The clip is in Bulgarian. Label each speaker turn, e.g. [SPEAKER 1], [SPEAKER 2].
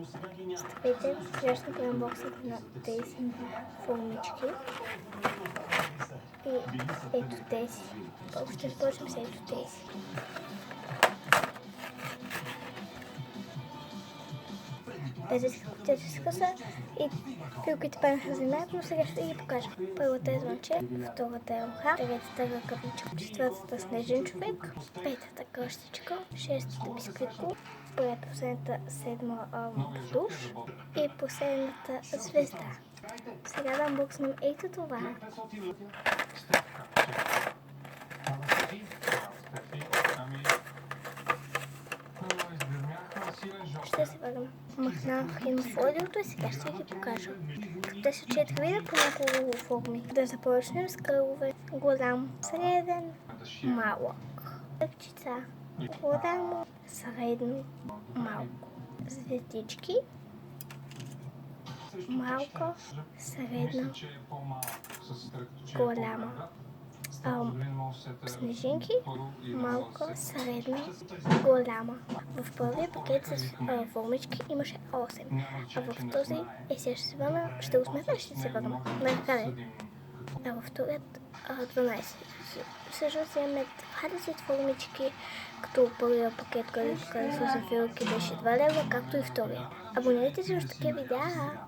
[SPEAKER 1] Здравейте, сега ще направим боксът на тези формички. И ето тези. Първо ще започнем с ето тези. Тези се скъса и пилките паднаха на земята, но сега ще ги покажа. Първата е звънче, втората е муха, третата ръкавичка, четвъртата снежен човек, петата къщичка, шестата бисквитко, последната седма душ и последната звезда. Сега да анбокснем ето това. Ще се върна. Махнах инфодиото и сега ще ги покажа. Те са 4 вида по няколко форми. Да започнем с кръгове. Голям, среден, малък. Кръгчица. Голямо, средно, малко. Звездички. Малка, средна, голяма. Снежинки, малка, средна, голяма. В първия пакет с формички имаше 8, а в този сега ще се върна, ще го сметна, ще се върна. А във вторият 12. Всъщност имаме 20 формички, като първия пакет, който с зафилки беше 2 лева, както и втория. Абонирайте се за такива видеа.